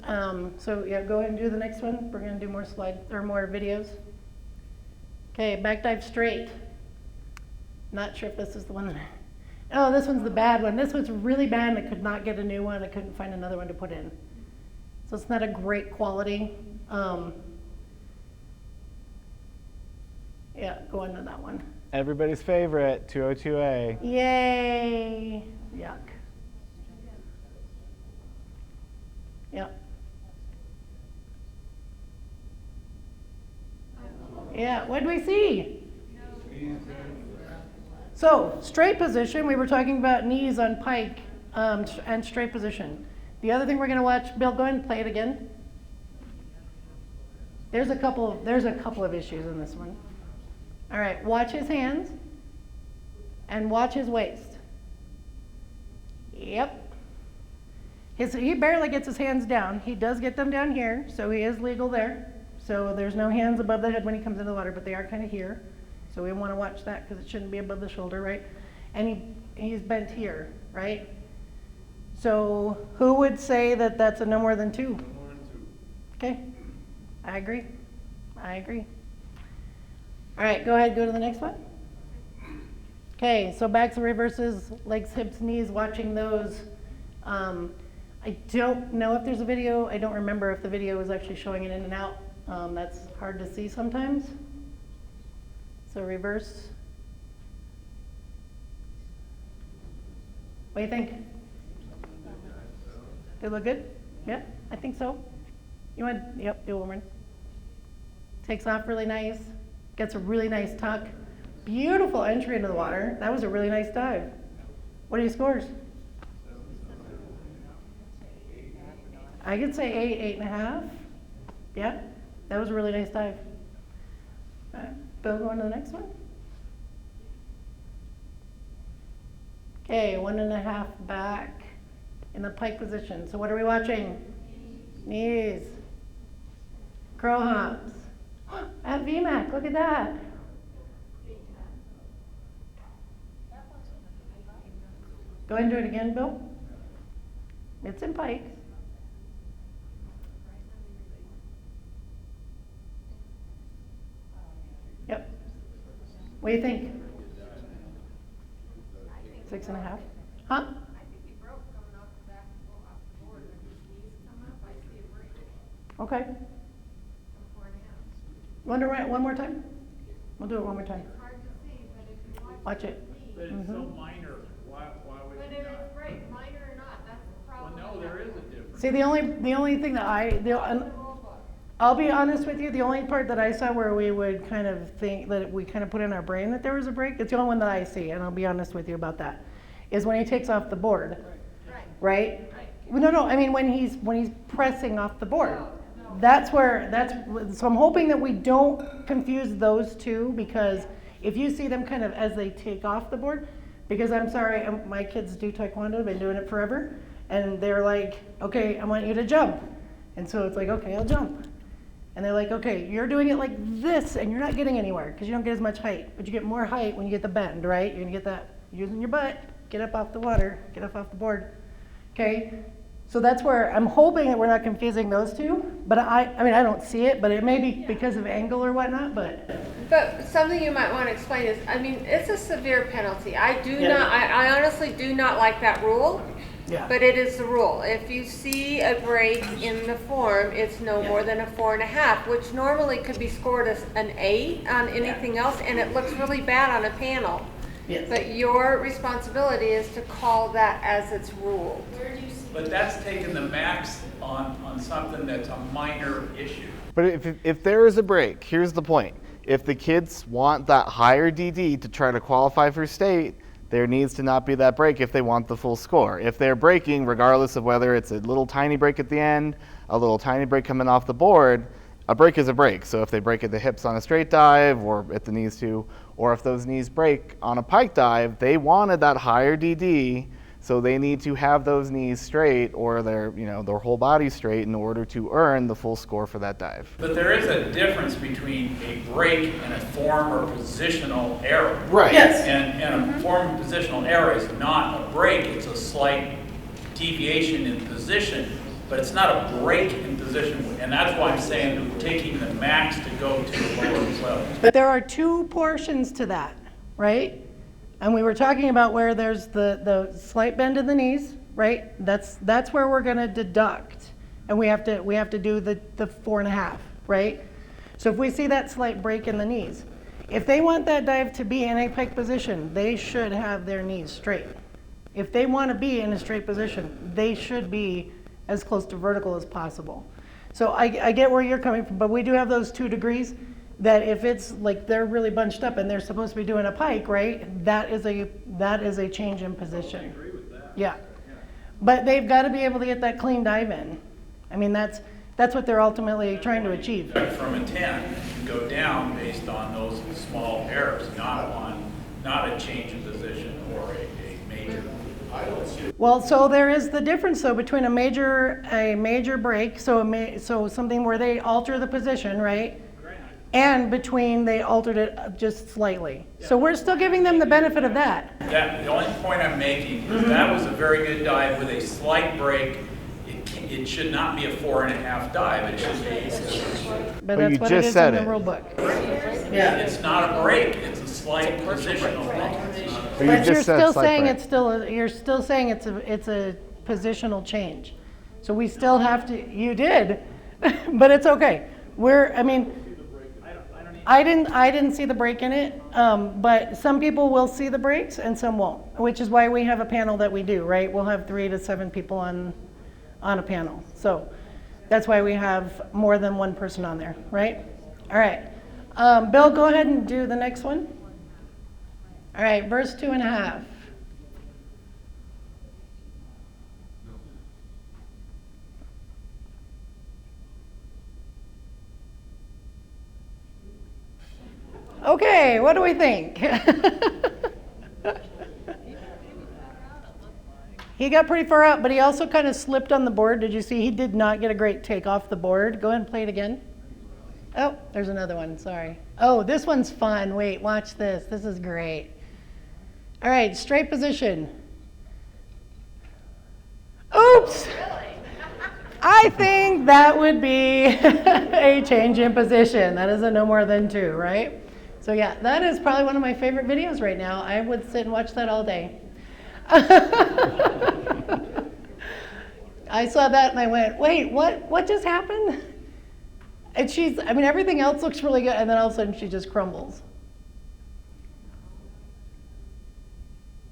So yeah, go ahead and do the next one. We're going to do more slides or more videos. Okay, back dive straight. Not sure if this is the one. Oh, this one's the bad one. This one's really bad, and I could not get a new one. I couldn't find another one to put in. So it's not a great quality. Yeah, go into that one. Everybody's favorite, 202A. Yay! Yuck. Yep. Yeah, what do we see? So, straight position, we were talking about knees on pike and straight position. The other thing we're going to watch, Bill, go ahead and play it again. There's a couple of issues in this one. All right, watch his hands And watch his waist. Yep. He barely gets his hands down. He does get them down here, so he is legal there. So there's no hands above the head when he comes into the water, but they are kind of here. So we want to watch that because it shouldn't be above the shoulder, right? And he's bent here, right? So who would say that that's a no more than 2? No more than 2. Okay, I agree. I agree. All right, go ahead, go to the next one. Okay, so backs and reverses, legs, hips, knees, watching those. I don't know if there's a video. I don't remember if the video is actually showing it in and out. That's hard to see sometimes. So reverse. What do you think? They look good? Yeah, I think so. You want, yep, do one more. Takes off really nice. Gets a really nice tuck. Beautiful entry into the water. That was a really nice dive. What are your scores? I could say 8, 8.5. Yeah, that was a really nice dive. All right, Bill, go on to the next one. Okay, 1.5 back in the pike position. So what are we watching? Knees. Curl hops. At VMAC, look at that. Go ahead and do it again, Bill. It's in pikes. Yep. What do you think? 6.5? Huh? I think he broke coming off the back, off the board, when his knees come up, I see a break. Okay. From 4.5. Want to write one more time? We'll do it one more time. It's hard to see, but if you Watch it. But it's so minor, why would But you if not? it's break, minor or not, that's the Well, problem. no, there is a difference. See, the only thing that I'll be honest with you, the only part that I saw where we would kind of think that we kind of put in our brain that there was a break, it's the only one that I see, and I'll be honest with you about that, is when he takes off the board, right? Well, no, I mean when he's pressing off the board. So I'm hoping that we don't confuse those two, because if you see them kind of as they take off the board, because I'm sorry, my kids do taekwondo, they've been doing it forever, and they're like, okay, I want you to jump. And so it's like, okay, I'll jump. And they're like, okay, you're doing it like this, and you're not getting anywhere, because you don't get as much height. But you get more height when you get the bend, right? You're gonna get that using your butt, get up off the water, get up off the board, okay? So that's where I'm hoping that we're not confusing those two. But I mean, I don't see it, but it may be because of angle or whatnot, but. But something you might want to explain is, I mean, it's a severe penalty. I honestly do not like that rule. Yeah. But it is the rule. If you see a break in the form, it's no more than a 4.5, which normally could be scored as an 8 on anything else, and it looks really bad on a panel. Yes. But your responsibility is to call that as it's ruled. But that's taking the max on something that's a minor issue. But if there is a break, here's the point. If the kids want that higher DD to try to qualify for state, there needs to not be that break if they want the full score. If they're breaking, regardless of whether it's a little tiny break at the end, a little tiny break coming off the board, a break is a break. So if they break at the hips on a straight dive, or at the knees too, or if those knees break on a pike dive, they wanted that higher DD, so they need to have those knees straight or their whole body straight in order to earn the full score for that dive. But there is a difference between a break and a form or positional error. Right. Yes. And a form or positional error is not a break, it's a slight deviation in position, but it's not a break in position. And that's why I'm saying taking the max to go to the lower level. But there are two portions to that, right? And we were talking about where there's the slight bend in the knees, right? That's where we're gonna deduct. And we have to do the 4.5, right? So if we see that slight break in the knees, if they want that dive to be in a pike position, they should have their knees straight. If they want to be in a straight position, they should be as close to vertical as possible. So I get where you're coming from, but we do have those 2 degrees that if it's like they're really bunched up and they're supposed to be doing a pike, right? That is a change in position. I agree with that. Yeah. But they've got to be able to get that clean dive in. I mean, that's what they're ultimately trying to achieve. From a 10, you go down based on those small errors, not a change in position. I don't see it. Well, so there is the difference though between a major break, so so something where they alter the position, right? And between they altered it just slightly. So we're still giving them the benefit of that. The only point I'm making is that was a very good dive with a slight break. It should not be a 4.5 dive. It should be. But Well, that's you what just it is said in the it. rule book. Yeah. It's not a break. It's a slight positional thing. But But you you're just said still slight saying break. it's still you're still saying it's a positional change. So we still have to. You did, but it's okay. I didn't see the break in it, but some people will see the breaks and some won't, which is why we have a panel that we do, right? We'll have 3 to 7 people on a panel. So that's why we have more than one person on there, right? All right. Bill, go ahead and do the next one. All right, verse 2.5. Okay, what do we think? He got pretty far out, but he also kind of slipped on the board. Did you see? He did not get a great take off the board. Go ahead and play it again. Oh, there's another one. Sorry. Oh, this one's fun. Wait, watch this. This is great. All right, straight position. Oops. I think that would be a change in position. That is a no more than 2, right? So yeah, that is probably one of my favorite videos right now. I would sit and watch that all day. I saw that and I went, wait, what just happened? And everything else looks really good, and then all of a sudden she just crumbles.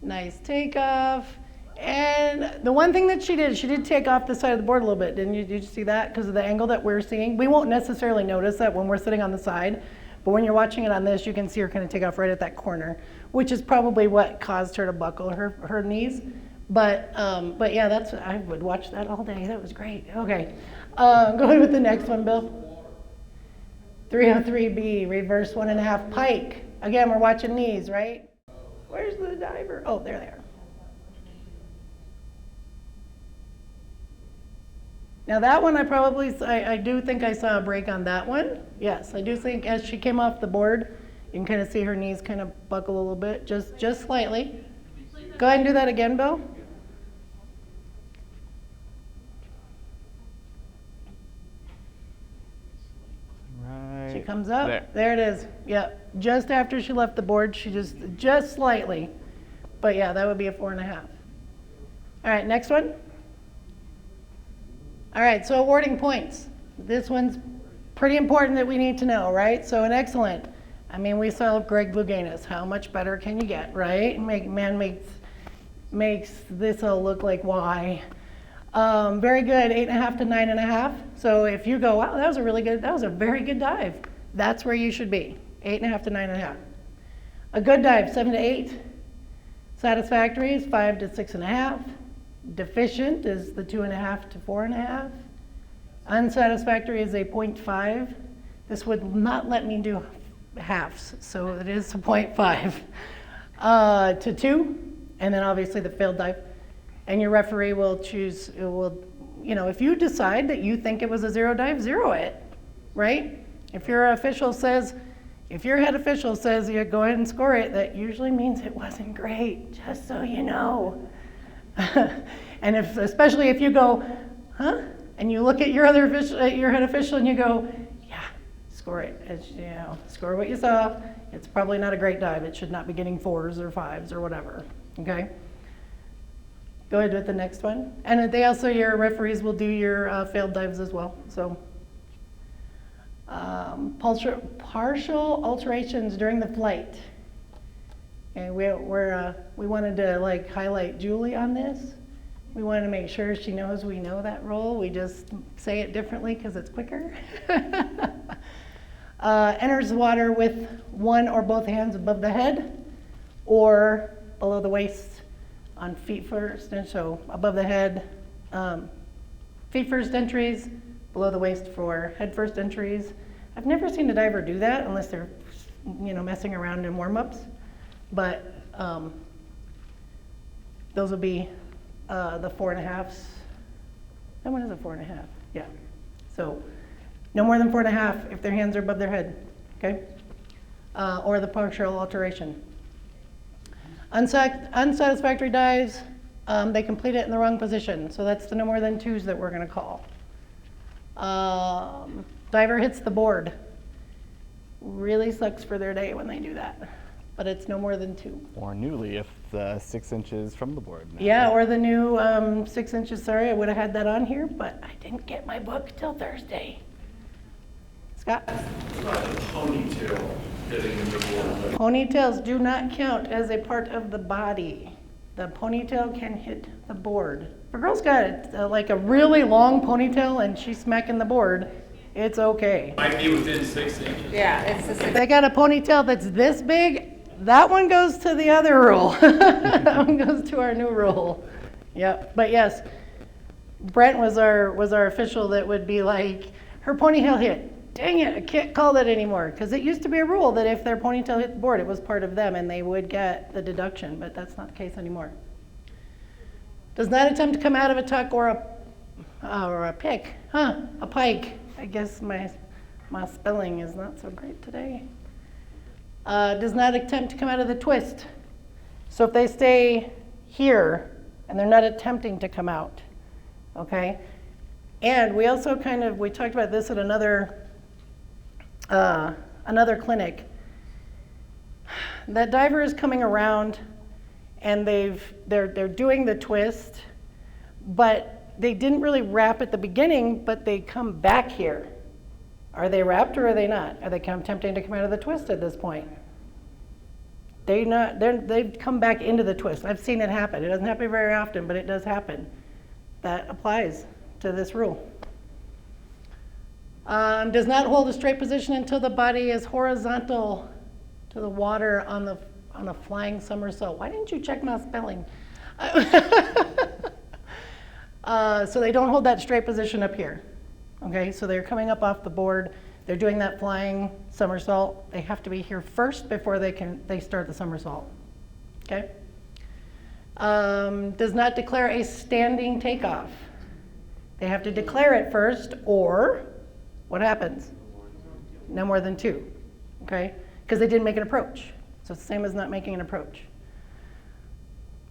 Nice takeoff. And the one thing that she did take off the side of the board a little bit. Did you see that? Because of the angle that we're seeing. We won't necessarily notice that when we're sitting on the side, but when you're watching it on this, you can see her kind of take off right at that corner, which is probably what caused her to buckle her knees. But yeah, I would watch that all day. That was great. Okay, go ahead with the next one, Bill. 303B, reverse 1.5 pike. Again, we're watching knees, right? Where's the diver? Oh, there they are. Now that one I do think I saw a break on that one. Yes, I do think as she came off the board, you can kind of see her knees kind of buckle a little bit, just slightly. Go ahead and do that again, Bill. Right. She comes up. There it is. Yep. Just after she left the board, she just slightly. But yeah, that would be a 4.5. All right, next one. All right, so awarding points. This one's pretty important that we need to know, right? So an excellent. We saw Greg Louganis. How much better can you get, right? Man makes this all look like why. Very good, 8.5 to 9.5. So if you go, wow, that was a very good dive. That's where you should be, 8.5 to 9.5. A good dive, 7 to 8. Satisfactory is 5 to 6.5. Deficient is the 2.5 to 4.5. Unsatisfactory is a 0.5. This would not let me do halves, so it is a 0.5 to 2, and then obviously the failed dive. And your referee will choose, if you decide that you think it was a 0 dive, 0 it, right? If your head official says, yeah, go ahead and score it, that usually means it wasn't great, just so you know. And especially if you go, huh? And you look at your head official and you go, yeah, score it. Score what you saw. It's probably not a great dive. It should not be getting 4s or 5s or whatever, okay? Go ahead with the next one. And your referees will do your failed dives as well. So, partial alterations during the flight. And we wanted to highlight Julie on this. We wanted to make sure she knows we know that rule. We just say it differently because it's quicker. Enters the water with one or both hands above the head or below the waist on feet first. And so above the head, feet first entries, below the waist for head first entries. I've never seen a diver do that unless they're messing around in warm-ups. But those would be the 4.5s. That one is a 4.5, yeah. So no more than 4.5 if their hands are above their head, okay? Or the partial alteration. Unsatisfactory dives, they complete it in the wrong position. So that's the no more than 2s that we're gonna call. Diver hits the board. Really sucks for their day when they do that, but it's no more than 2. Or newly if 6 inches from the board. Now. Yeah, or the new 6 inches, sorry, I would have had that on here, but I didn't get my book till Thursday. Scott? What about the ponytail hitting the board? Ponytails do not count as a part of the body. The ponytail can hit the board. If a girl's got like a really long ponytail and she's smacking the board, it's okay. Might be within 6 inches. Yeah, it's the If same. they got a ponytail that's this big, that one goes to the other rule. That one goes to our new rule. Yep, but yes, Brent was our official that would be like, her ponytail hit. Dang it, I can't call that anymore. Because it used to be a rule that if their ponytail hit the board, it was part of them and they would get the deduction, but that's not the case anymore. Does not attempt to come out of a tuck or a pick. A pike. I guess my spelling is not so great today. Does not attempt to come out of the twist. So if they stay here and they're not attempting to come out, okay? And we also we talked about this at another clinic. That diver is coming around and they're doing the twist, but they didn't really wrap at the beginning, but they come back here. Are they wrapped or are they not? Are they attempting to come out of the twist at this point? They've come back into the twist. I've seen it happen. It doesn't happen very often, but it does happen. That applies to this rule. Does not hold a straight position until the body is horizontal to the water on a flying somersault. Why didn't you check my spelling? So they don't hold that straight position up here. Okay, so they're coming up off the board. They're doing that flying somersault. They have to be here first before they start the somersault. Okay. Does not declare a standing takeoff. They have to declare it first, or what happens? No more than 2. Okay, because they didn't make an approach. So it's the same as not making an approach.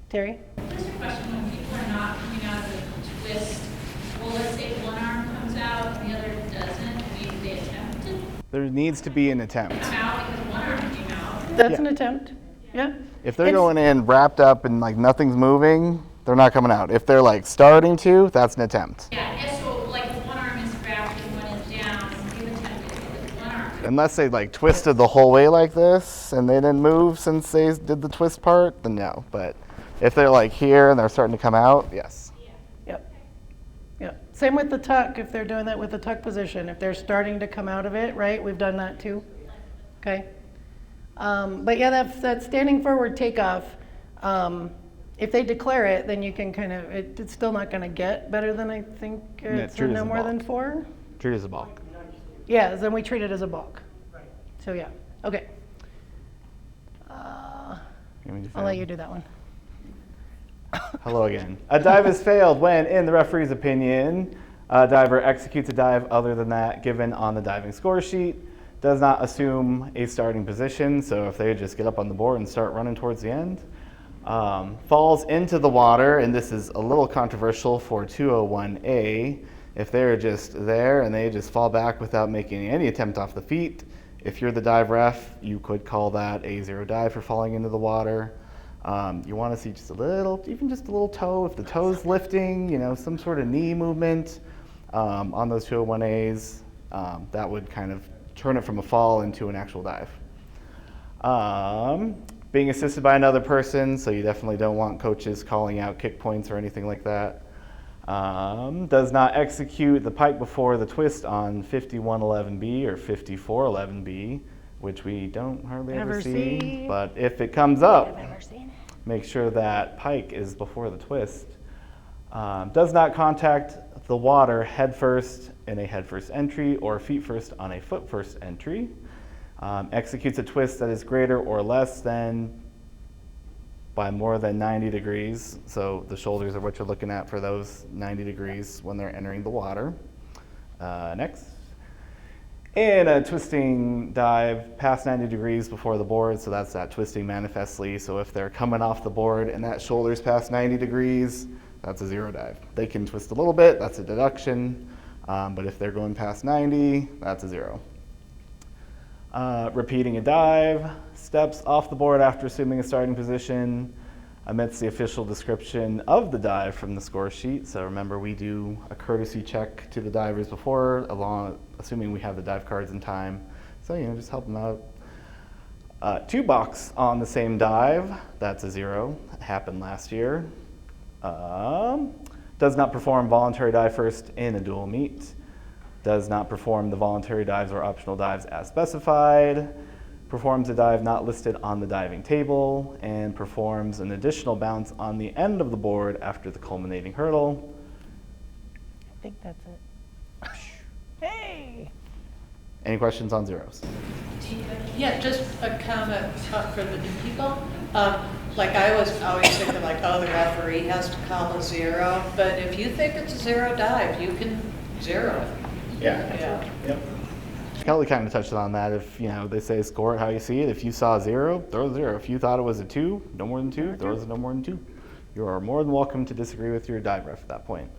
Terry? Just a question, when people are not coming out of the twist, well, let's say one arm comes out and the other doesn't, they attempt to There needs to be an attempt. come out because one arm came out. That's an attempt. Yeah. If they're going in wrapped up and like nothing's moving, they're not coming out. If they're like starting to, that's an attempt. Yeah, and so like if one arm is wrapped and one is down, you've attempted with one arm. Unless they like twisted the whole way like this and they didn't move since they did the twist part, then no. But if they're like here and they're starting to come out, yes. Yep. Yep. Same with the tuck, if they're doing that with the tuck position. If they're starting to come out of it, right? We've done that too. Okay. But yeah, that standing forward takeoff, if they declare it, then you can it's still not going to get better than I think it's no more than 4. Treat it as a bulk. Yeah, then we treat it as a bulk. So yeah, okay. I'll let you do that one. Hello again. A dive is failed when, in the referee's opinion, a diver executes a dive other than that given on the diving score sheet, does not assume a starting position, so if they just get up on the board and start running towards the end, falls into the water, and this is a little controversial for 201A, if they're just there and they just fall back without making any attempt off the feet, if you're the dive ref, you could call that a 0 dive for falling into the water. You want to see just a little, even just a little toe, if the toe's lifting, some sort of knee movement on those 201As, that would kind of turn it from a fall into an actual dive. Being assisted by another person, so you definitely don't want coaches calling out kick points or anything like that. Does not execute the pike before the twist on 5111B or 5411B, which we don't hardly ever see. But if it comes up, make sure that pike is before the twist. Does not contact the water head first in a head first entry or feet first on a foot first entry. Executes a twist that is greater or less than by more than 90 degrees. So the shoulders are what you're looking at for those 90 degrees when they're entering the water. Next. And a twisting dive past 90 degrees before the board, so that's that twisting manifestly. So if they're coming off the board and that shoulder's past 90 degrees, that's a 0 dive. They can twist a little bit, that's a deduction, but if they're going past 90, that's a 0. Repeating a dive, steps off the board after assuming a starting position, amidst the official description of the dive from the score sheet. So remember, we do a courtesy check to the divers before, assuming we have the dive cards in time. So, just help them out. 2 box on the same dive, that's a 0. That happened last year. Does not perform voluntary dive first in a dual meet. Does not perform the voluntary dives or optional dives as specified. Performs a dive not listed on the diving table, and performs an additional bounce on the end of the board after the culminating hurdle. I think that's it. Hey! Any questions on zeros? Yeah, just a comment for the new people. Like I was always thinking like, oh, the referee has to call a 0, but if you think it's a 0 dive, you can 0 it. Yeah. Yep. Kelly kind of touched on that. If they say score it how you see it. If you saw 0, throw 0. If you thought it was a 2, no more than 2, throw no more than 2. You are more than welcome to disagree with your dive ref at that point.